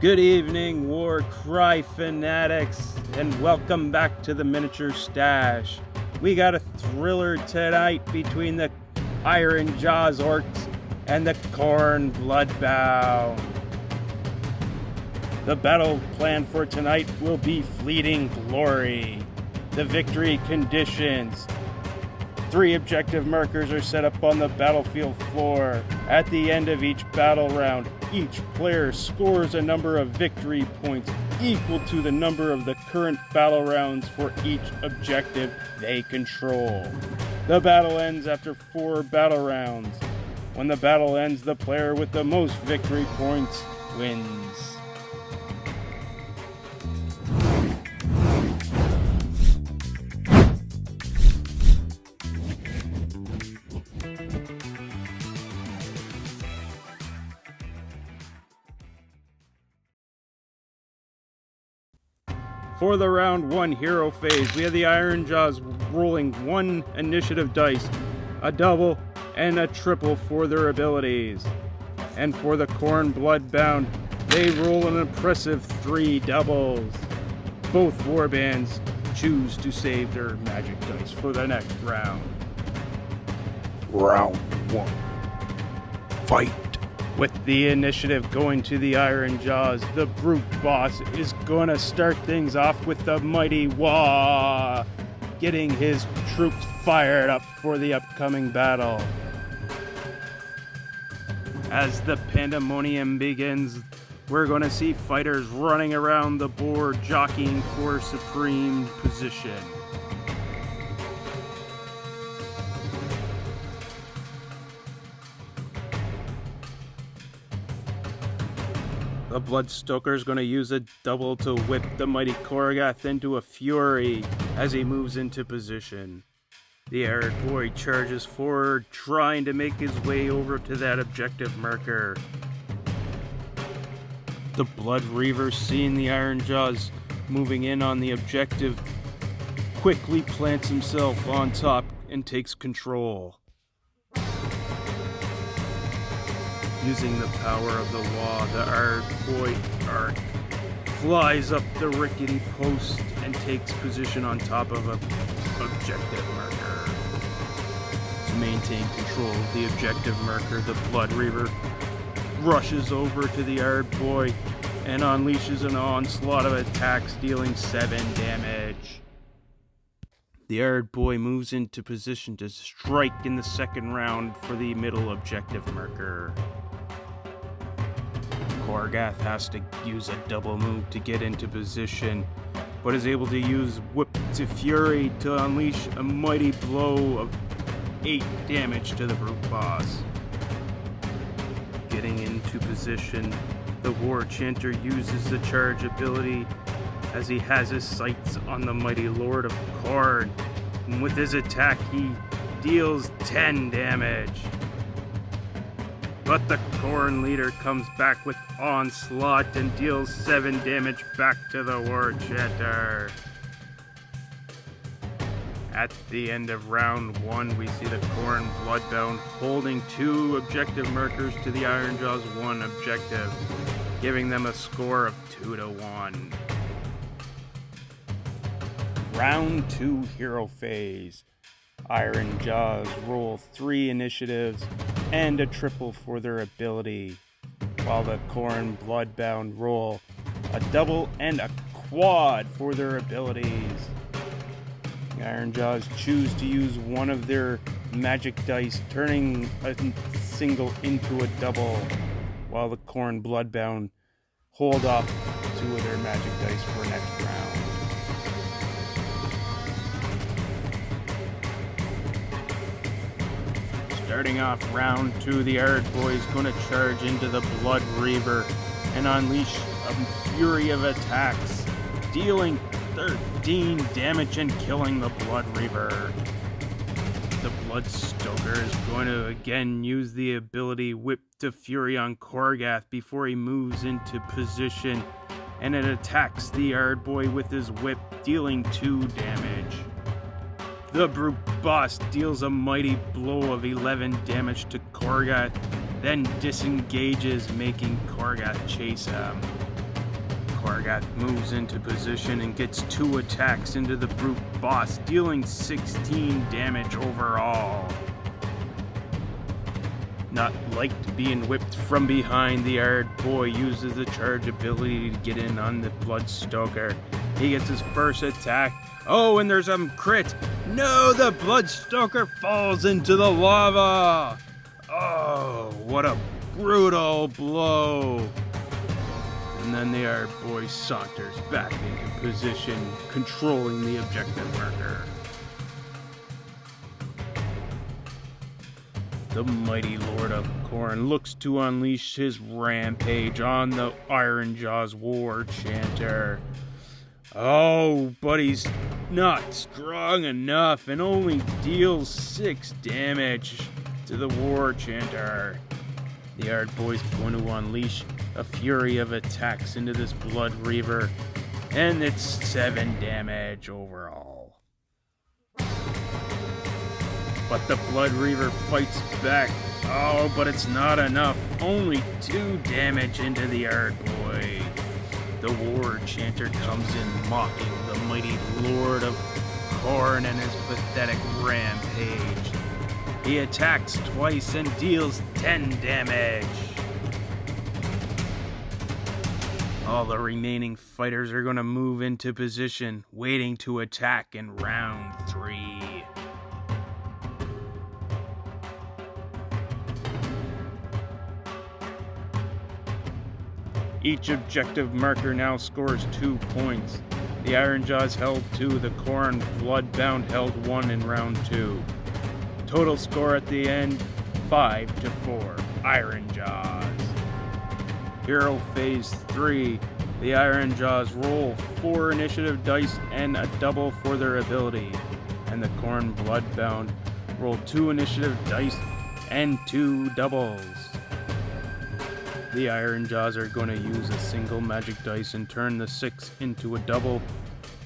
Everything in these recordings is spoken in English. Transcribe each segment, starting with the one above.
Good evening, Warcry fanatics, and welcome back to the Miniature Stash. We got a thriller tonight between the Ironjawz orcs and the Khorne BloodBound. The battle plan for tonight will be fleeting glory. The victory conditions. 3 objective markers are set up on the battlefield floor. At the end of each battle round, each player scores a number of victory points equal to the number of the current battle rounds for each objective they control. The battle ends after 4 battle rounds. When the battle ends, the player with the most victory points wins. For the round 1 hero phase, we have the Ironjawz rolling 1 initiative dice, a double and a triple for their abilities. And for the Khorne BloodBound, they roll an impressive 3 doubles. Both warbands choose to save their magic dice for the next round. Round 1. Fight! With the initiative going to the Ironjawz, the Brute boss is gonna start things off with the mighty Wah, getting his troops fired up for the upcoming battle. As the pandemonium begins, we're gonna see fighters running around the board jockeying for supreme position. The Bloodstoker is going to use a double to whip the mighty Khorgorath into a fury as he moves into position. The Ardboy charges forward, trying to make his way over to that objective marker. The Bloodreaver, seeing the Ironjawz moving in on the objective, quickly plants himself on top and takes control. Using the power of the Law, the Ardboy arc flies up the rickety post and takes position on top of an objective marker. To maintain control of the objective marker, the Bloodreaver rushes over to the Ardboy and unleashes an onslaught of attacks, dealing 7 damage. The Ardboy moves into position to strike in the second round for the middle objective marker. Khorgorath has to use a double move to get into position, but is able to use Whip to Fury to unleash a mighty blow of 8 damage to the Brute boss. Getting into position, the Warchanter uses the charge ability as he has his sights on the mighty Lord of Khorne, and with his attack he deals 10 damage. But the Khorne leader comes back with onslaught and deals 7 damage back to the Warchanter. At the end of round 1, we see the Khorne BloodBound holding 2 objective markers to the Ironjawz 1 objective, giving them a score of 2-1. Round 2 hero phase. Ironjawz roll 3 initiatives and a triple for their ability, while the Khorne BloodBound roll a double and a quad for their abilities. The Ironjawz choose to use one of their magic dice, turning a single into a double, while the Khorne BloodBound hold off 2 of their magic dice for next round. Starting off round 2, the Ardboy is going to charge into the Bloodreaver and unleash a fury of attacks, dealing 13 damage and killing the Bloodreaver. The Bloodstoker is going to again use the ability Whip to Fury on Khorgorath before he moves into position, and it attacks the Ardboy with his whip, dealing 2 damage. The Brute boss deals a mighty blow of 11 damage to Khorgorath, then disengages, making Khorgorath chase him. Khorgorath moves into position and gets 2 attacks into the Brute boss, dealing 16 damage overall. Not liked being whipped from behind, the Ardboy uses the charge ability to get in on the Bloodstoker. He gets his first attack. Oh, and there's a crit. No, the Bloodstoker falls into the lava. Oh, what a brutal blow. And then the Ardboy saunters back into position, controlling the objective marker. The mighty Lord of Khorne looks to unleash his rampage on the Ironjawz Warchanter. Oh, but he's not strong enough and only deals 6 damage to the Warchanter. The Ardboy's going to unleash a fury of attacks into this Bloodreaver, and it's 7 damage overall. But the Bloodreaver fights back. Oh, but it's not enough. Only 2 damage into the Ardboy. The Warchanter comes in, mocking the mighty Lord of Khorne and his pathetic rampage. He attacks twice and deals 10 damage. All the remaining fighters are going to move into position, waiting to attack in round 3. Each objective marker now scores 2 points. The Ironjawz held 2, the Khorne BloodBound held 1 in round 2. Total score at the end, 5-4, Ironjawz. Hero Phase 3, the Ironjawz roll 4 initiative dice and a double for their ability. And the Khorne BloodBound roll 2 initiative dice and 2 doubles. The Ironjawz are going to use a single magic dice and turn the 6 into a double,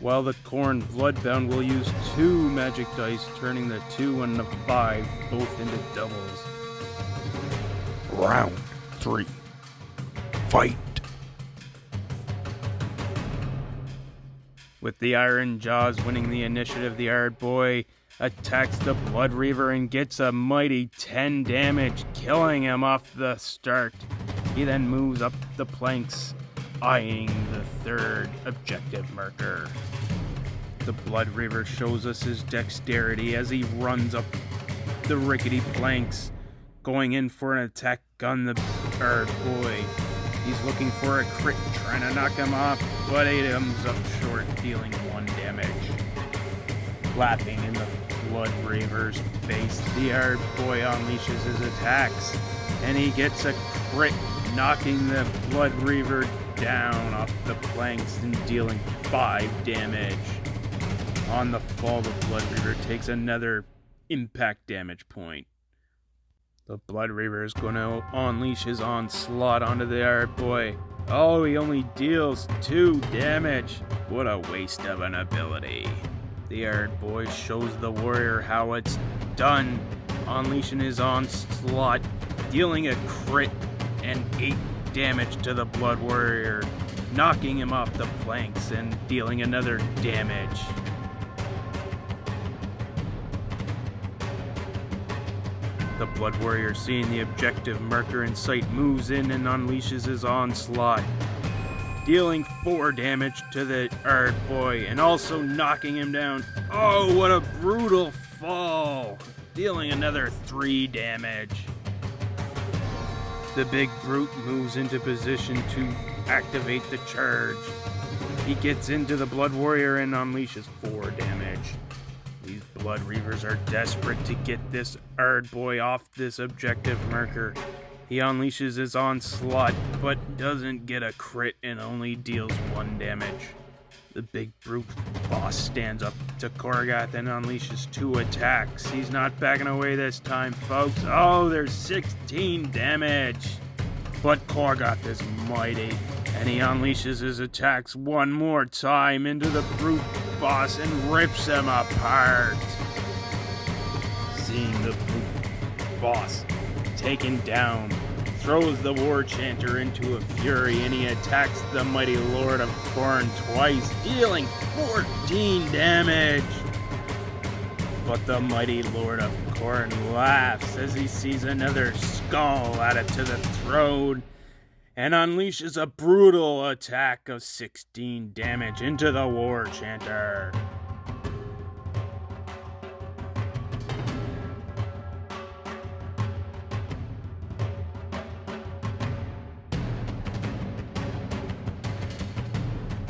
while the Khorne BloodBound will use 2 magic dice, turning the 2 and the 5 both into doubles. Round 3. Fight! With the Ironjawz winning the initiative, the Ardboy attacks the Bloodreaver and gets a mighty 10 damage, killing him off the start. He then moves up the planks, eyeing the 3rd objective marker. The Bloodreaver shows us his dexterity as he runs up the rickety planks, going in for an attack on the Ardboy. He's looking for a crit, trying to knock him off, but he comes up short, dealing 1 damage. Laughing in the Bloodreaver's face, the Ardboy unleashes his attacks, and he gets a crit, knocking the Bloodreaver down off the planks and dealing 5 damage. On the fall, the Bloodreaver takes another impact damage point. The Bloodreaver is going to unleash his onslaught onto the Ardboy. Oh, he only deals 2 damage. What a waste of an ability. The Ardboy shows the warrior how it's done, unleashing his onslaught, dealing a crit and 8 damage to the Blood Warrior, knocking him off the planks and dealing another damage. The Blood Warrior, seeing the objective marker in sight, moves in and unleashes his onslaught, dealing 4 damage to the Ardboy and also knocking him down. Oh, what a brutal fall! Dealing another 3 damage. The big brute moves into position to activate the charge. He gets into the Blood Warrior and unleashes 4 damage. These Bloodreavers are desperate to get this Ardboy off this objective marker. He unleashes his onslaught, but doesn't get a crit and only deals 1 damage. The big brute boss stands up to Khorgorath and unleashes 2 attacks. He's not backing away this time, folks. Oh, there's 16 damage. But Khorgorath is mighty, and he unleashes his attacks 1 more time into the brute boss and rips him apart. Seeing the brute boss taken down, throws the Warchanter into a fury, and he attacks the mighty Lord of Khorne twice, dealing 14 damage. But the mighty Lord of Khorne laughs as he sees another skull added to the throne, and unleashes a brutal attack of 16 damage into the Warchanter.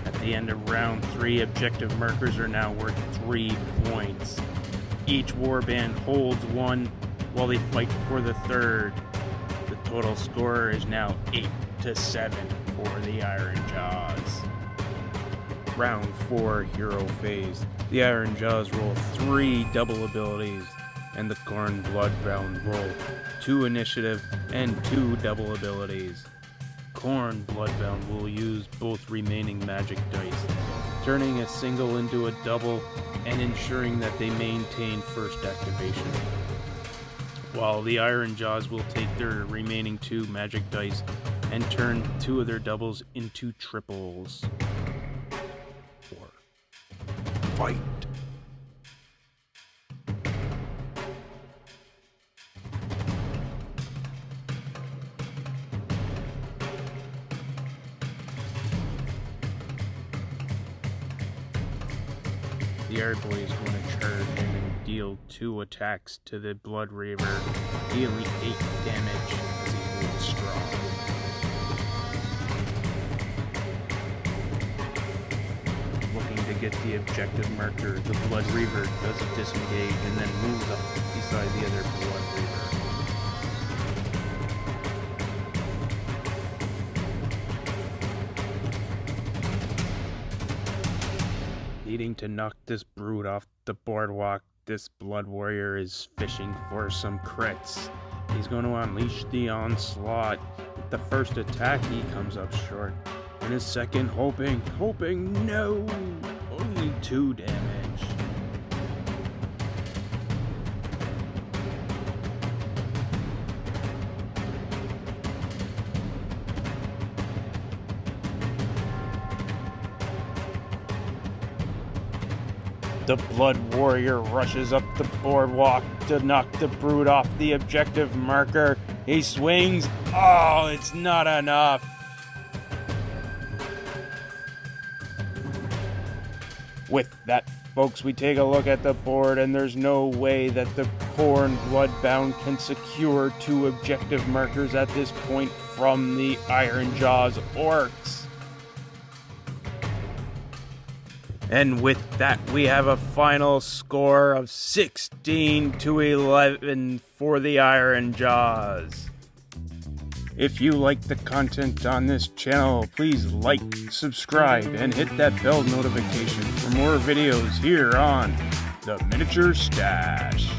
At the end of round 3, objective markers are now worth 3 points. Each warband holds 1 while they fight for the 3rd. The total score is now 8-7 for the Ironjawz. Round 4 hero phase. The Ironjawz roll 3 double abilities, and the Khorne BloodBound roll 2 initiative and 2 double abilities. Khorne BloodBound will use both remaining magic dice, turning a single into a double and ensuring that they maintain first activation. While the Ironjawz will take their remaining 2 magic dice and turn 2 of their doubles into triples. Or fight! The Ardboy is going to charge in and deal 2 attacks to the Bloodreaver, dealing 8 damage as he holds strong. Looking to get the objective marker, the Bloodreaver does a disengage and then moves up beside the other Bloodreaver. Needing to knock this brute off the boardwalk, this blood warrior is fishing for some crits. He's going to unleash the onslaught. With the first attack, he comes up short. And his second, hoping, no! Only 2 damage. The Blood Warrior rushes up the boardwalk to knock the brute off the objective marker. He swings. Oh, it's not enough. With that, folks, we take a look at the board, and there's no way that the Khorne BloodBound can secure 2 objective markers at this point from the Ironjawz orcs. And with that, we have a final score of 16-11 for the Ironjawz. If you like the content on this channel, please like, subscribe, and hit that bell notification for more videos here on The Miniature Stash.